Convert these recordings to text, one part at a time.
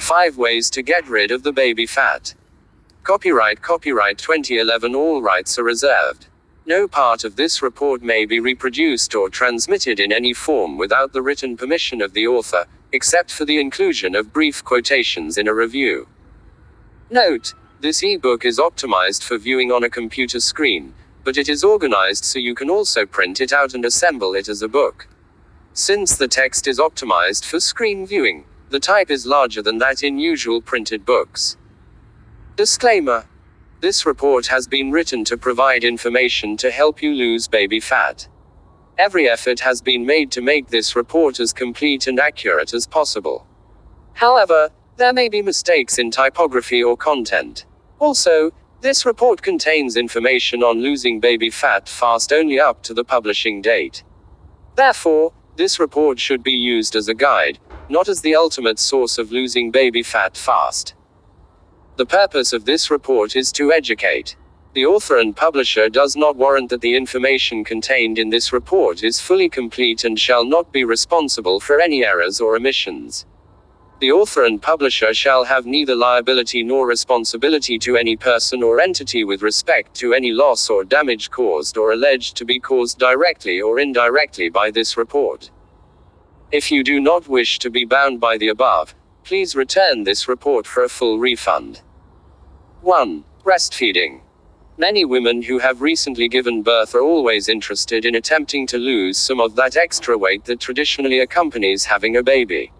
5 Ways to Get Rid of the Baby Fat. Copyright 2011. All rights are reserved. No part of this report may be reproduced or transmitted in any form without the written permission of the author, except for the inclusion of brief quotations in a review. Note: this ebook is optimized for viewing on a computer screen, but it is organized so you can also print it out and assemble it as a book. Since the text is optimized for screen viewing, the type is larger than that in usual printed books. Disclaimer: this report has been written to provide information to help you lose baby fat. Every effort has been made to make this report as complete and accurate as possible. However, there may be mistakes in typography or content. Also, this report contains information on losing baby fat fast only up to the publishing date. Therefore, this report should be used as a guide, not as the ultimate source of losing baby fat fast. The purpose of this report is to educate. The author and publisher does not warrant that the information contained in this report is fully complete and shall not be responsible for any errors or omissions. The author and publisher shall have neither liability nor responsibility to any person or entity with respect to any loss or damage caused or alleged to be caused directly or indirectly by this report. If you do not wish to be bound by the above, please return this report for a full refund. 1. Breastfeeding. Many women who have recently given birth are always interested in attempting to lose some of that extra weight that traditionally accompanies having a baby.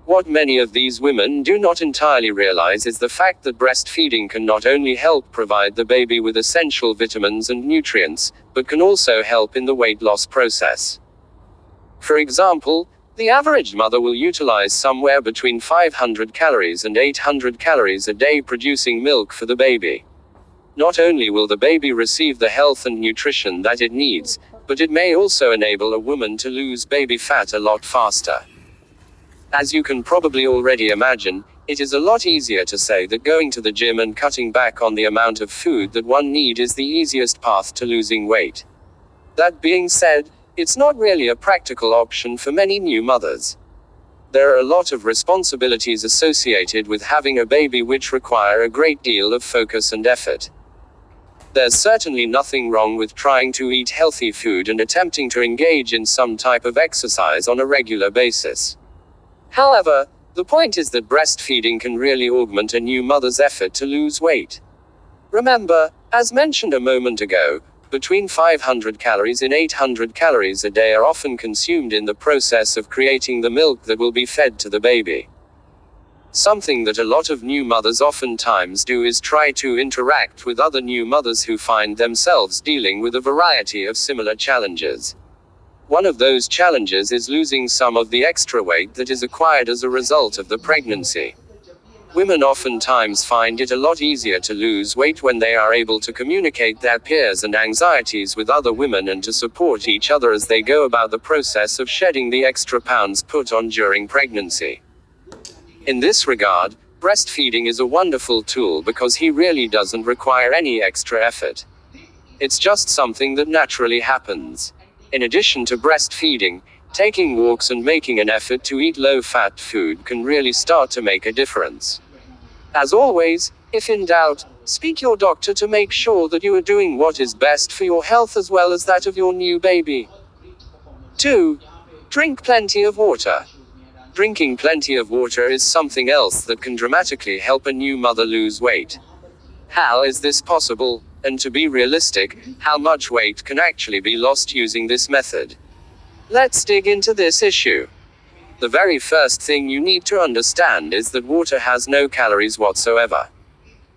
What many of these women do not entirely realize is the fact that breastfeeding can not only help provide the baby with essential vitamins and nutrients, but can also help in the weight loss process. For example, the average mother will utilize somewhere between 500 calories and 800 calories a day producing milk for the baby. Not only will the baby receive the health and nutrition that it needs, but it may also enable a woman to lose baby fat a lot faster. As you can probably already imagine, it is a lot easier to say that going to the gym and cutting back on the amount of food that one needs is the easiest path to losing weight. That being said, it's not really a practical option for many new mothers. There are a lot of responsibilities associated with having a baby which require a great deal of focus and effort. There's certainly nothing wrong with trying to eat healthy food and attempting to engage in some type of exercise on a regular basis. However, the point is that breastfeeding can really augment a new mother's effort to lose weight. Remember, as mentioned a moment ago, between 500 calories and 800 calories a day are often consumed in the process of creating the milk that will be fed to the baby. Something that a lot of new mothers oftentimes do is try to interact with other new mothers who find themselves dealing with a variety of similar challenges. One of those challenges is losing some of the extra weight that is acquired as a result of the pregnancy. Women oftentimes find it a lot easier to lose weight when they are able to communicate their fears and anxieties with other women and to support each other as they go about the process of shedding the extra pounds put on during pregnancy. In this regard, breastfeeding is a wonderful tool because he really doesn't require any extra effort. It's just something that naturally happens. In addition to breastfeeding, taking walks and making an effort to eat low-fat food can really start to make a difference. As always, if in doubt, speak your doctor to make sure that you are doing what is best for your health as well as that of your new baby. 2. Drink plenty of water. Drinking plenty of water is something else that can dramatically help a new mother lose weight. How is this possible? And to be realistic, how much weight can actually be lost using this method? Let's dig into this issue. The very first thing you need to understand is that water has no calories whatsoever.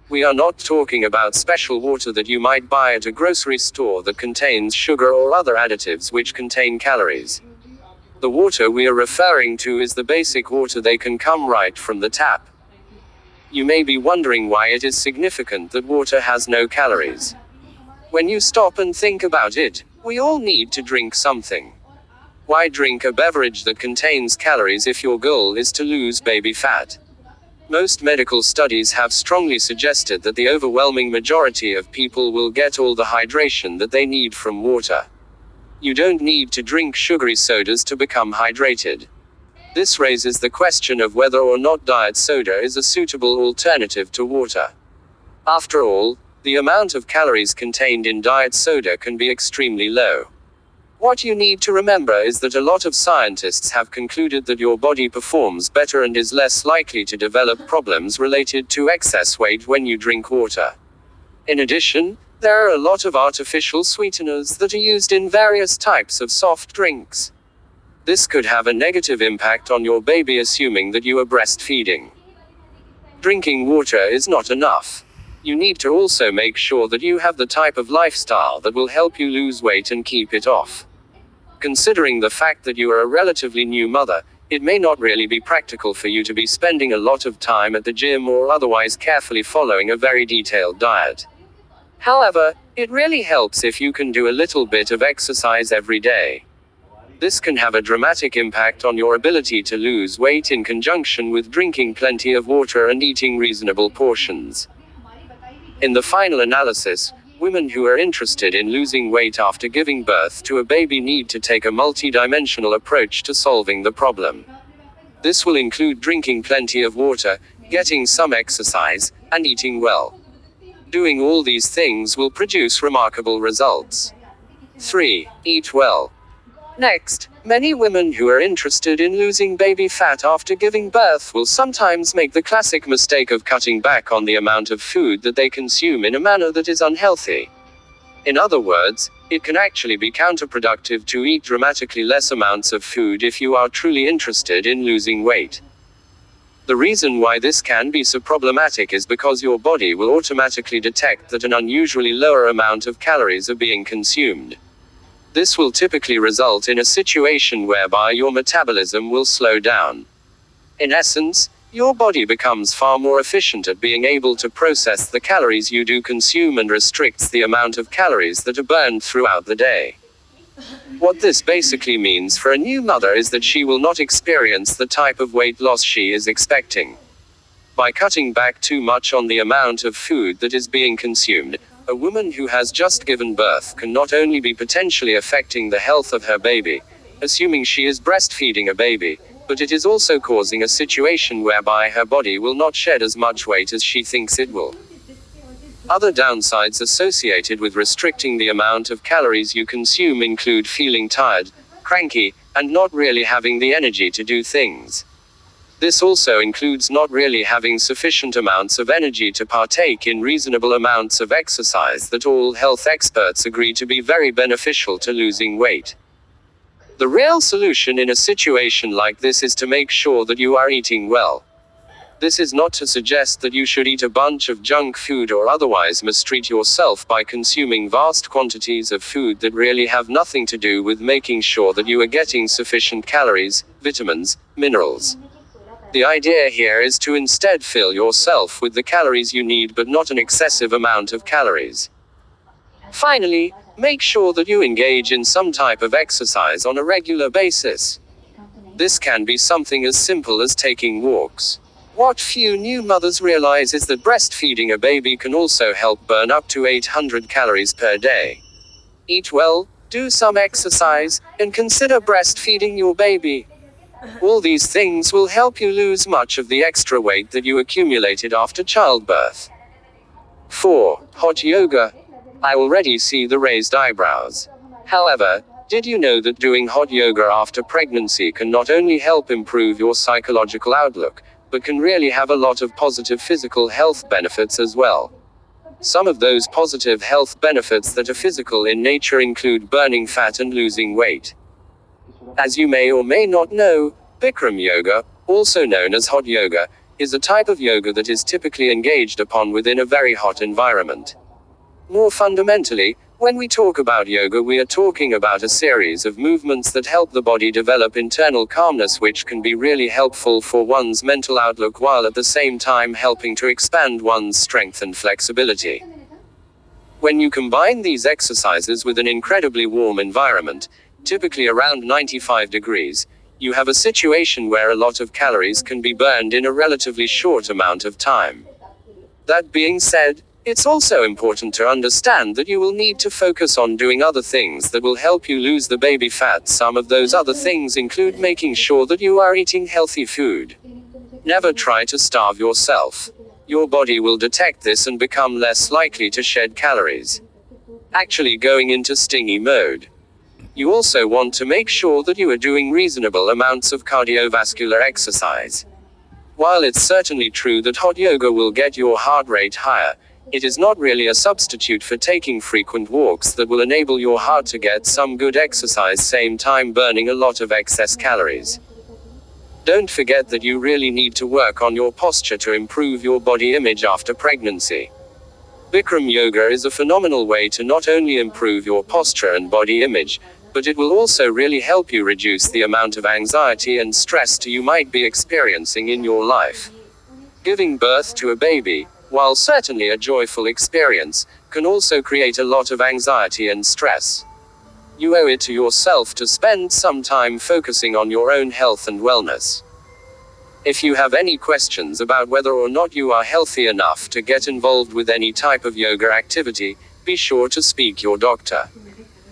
We are not talking about special water that you might buy at a grocery store that contains sugar or other additives which contain calories. The water we are referring to is the basic water that can come right from the tap. You may be wondering why it is significant that water has no calories. When you stop and think about it, we all need to drink something. Why drink a beverage that contains calories if your goal is to lose baby fat? Most medical studies have strongly suggested that the overwhelming majority of people will get all the hydration that they need from water. You don't need to drink sugary sodas to become hydrated. This raises the question of whether or not diet soda is a suitable alternative to water. After all, the amount of calories contained in diet soda can be extremely low. What you need to remember is that a lot of scientists have concluded that your body performs better and is less likely to develop problems related to excess weight when you drink water. In addition, there are a lot of artificial sweeteners that are used in various types of soft drinks. This could have a negative impact on your baby, assuming that you are breastfeeding. Drinking water is not enough. You need to also make sure that you have the type of lifestyle that will help you lose weight and keep it off. Considering the fact that you are a relatively new mother, it may not really be practical for you to be spending a lot of time at the gym or otherwise carefully following a very detailed diet. However, it really helps if you can do a little bit of exercise every day. This can have a dramatic impact on your ability to lose weight in conjunction with drinking plenty of water and eating reasonable portions. In the final analysis, women who are interested in losing weight after giving birth to a baby need to take a multi-dimensional approach to solving the problem. This will include drinking plenty of water, getting some exercise, and eating well. Doing all these things will produce remarkable results. 3. Eat well. Next, many women who are interested in losing baby fat after giving birth will sometimes make the classic mistake of cutting back on the amount of food that they consume in a manner that is unhealthy. In other words, it can actually be counterproductive to eat dramatically less amounts of food if you are truly interested in losing weight. The reason why this can be so problematic is because your body will automatically detect that an unusually lower amount of calories are being consumed. This will typically result in a situation whereby your metabolism will slow down. In essence, your body becomes far more efficient at being able to process the calories you do consume and restricts the amount of calories that are burned throughout the day. What this basically means for a new mother is that she will not experience the type of weight loss she is expecting. By cutting back too much on the amount of food that is being consumed, a woman who has just given birth can not only be potentially affecting the health of her baby, assuming she is breastfeeding a baby, but it is also causing a situation whereby her body will not shed as much weight as she thinks it will. Other downsides associated with restricting the amount of calories you consume include feeling tired, cranky, and not really having the energy to do things. This also includes not really having sufficient amounts of energy to partake in reasonable amounts of exercise that all health experts agree to be very beneficial to losing weight. The real solution in a situation like this is to make sure that you are eating well. This is not to suggest that you should eat a bunch of junk food or otherwise mistreat yourself by consuming vast quantities of food that really have nothing to do with making sure that you are getting sufficient calories, vitamins, minerals. The idea here is to instead fill yourself with the calories you need, but not an excessive amount of calories. Finally, make sure that you engage in some type of exercise on a regular basis. This can be something as simple as taking walks. What few new mothers realize is that breastfeeding a baby can also help burn up to 800 calories per day. Eat well, do some exercise, and consider breastfeeding your baby. All these things will help you lose much of the extra weight that you accumulated after childbirth. 4. Hot yoga. I already see the raised eyebrows. However, did you know that doing hot yoga after pregnancy can not only help improve your psychological outlook, but can really have a lot of positive physical health benefits as well? Some of those positive health benefits that are physical in nature include burning fat and losing weight. As you may or may not know, Bikram yoga, also known as hot yoga, is a type of yoga that is typically engaged upon within a very hot environment. More fundamentally, when we talk about yoga, we are talking about a series of movements that help the body develop internal calmness, which can be really helpful for one's mental outlook while at the same time helping to expand one's strength and flexibility. When you combine these exercises with an incredibly warm environment, typically around 95 degrees, you have a situation where a lot of calories can be burned in a relatively short amount of time. That being said, It's also important to understand that you will need to focus on doing other things that will help you lose the baby fat. Some of those other things include making sure that you are eating healthy food. Never try to starve yourself. Your body will detect this and become less likely to shed calories. Actually going into stingy mode. You also want to make sure that you are doing reasonable amounts of cardiovascular exercise. While it's certainly true that hot yoga will get your heart rate higher, it is not really a substitute for taking frequent walks that will enable your heart to get some good exercise, same time burning a lot of excess calories. Don't forget that you really need to work on your posture to improve your body image after pregnancy. Bikram yoga is a phenomenal way to not only improve your posture and body image, but it will also really help you reduce the amount of anxiety and stress you might be experiencing in your life. Giving birth to a baby, while certainly a joyful experience, can also create a lot of anxiety and stress. You owe it to yourself to spend some time focusing on your own health and wellness. If you have any questions about whether or not you are healthy enough to get involved with any type of yoga activity, be sure to speak your doctor.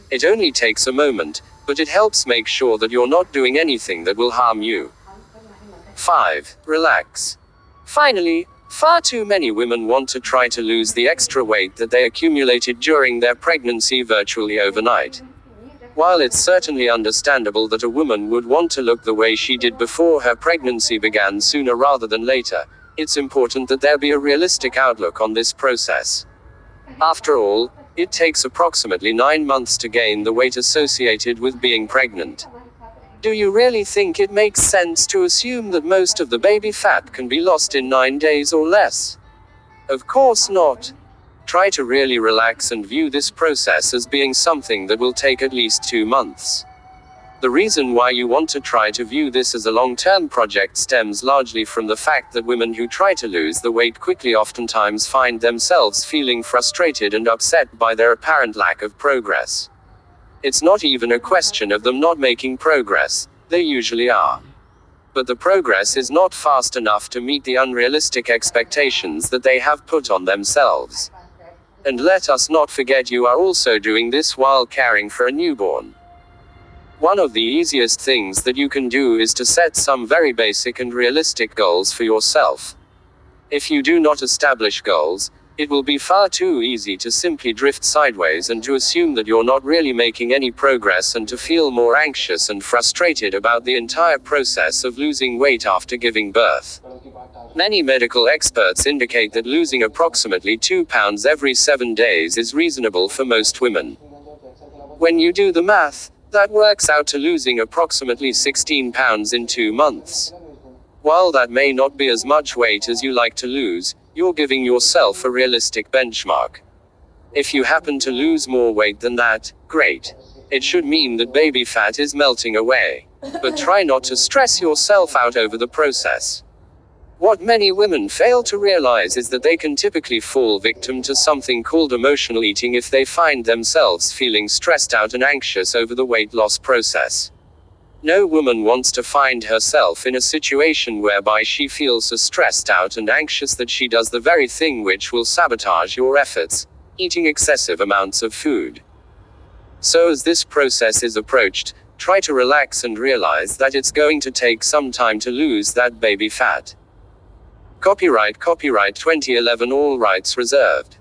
It only takes a moment, but it helps make sure that you're not doing anything that will harm you. 5. Relax. Finally, far too many women want to try to lose the extra weight that they accumulated during their pregnancy virtually overnight. While it's certainly understandable that a woman would want to look the way she did before her pregnancy began sooner rather than later, it's important that there be a realistic outlook on this process. After all, it takes approximately 9 months to gain the weight associated with being pregnant. Do you really think it makes sense to assume that most of the baby fat can be lost in 9 days or less? Of course not. Try to really relax and view this process as being something that will take at least 2 months. The reason why you want to try to view this as a long-term project stems largely from the fact that women who try to lose the weight quickly oftentimes find themselves feeling frustrated and upset by their apparent lack of progress. It's not even a question of them not making progress, they usually are. But the progress is not fast enough to meet the unrealistic expectations that they have put on themselves. And let us not forget you are also doing this while caring for a newborn. One of the easiest things that you can do is to set some very basic and realistic goals for yourself. If you do not establish goals, it will be far too easy to simply drift sideways and to assume that you're not really making any progress and to feel more anxious and frustrated about the entire process of losing weight after giving birth. Many medical experts indicate that losing approximately 2 pounds every 7 days is reasonable for most women. When you do the math, that works out to losing approximately 16 pounds in 2 months. While that may not be as much weight as you like to lose, you're giving yourself a realistic benchmark. If you happen to lose more weight than that, great. It should mean that baby fat is melting away. But try not to stress yourself out over the process. What many women fail to realize is that they can typically fall victim to something called emotional eating if they find themselves feeling stressed out and anxious over the weight loss process. No woman wants to find herself in a situation whereby she feels so stressed out and anxious that she does the very thing which will sabotage your efforts, eating excessive amounts of food. So as this process is approached, try to relax and realize that it's going to take some time to lose that baby fat. Copyright 2011, all rights reserved.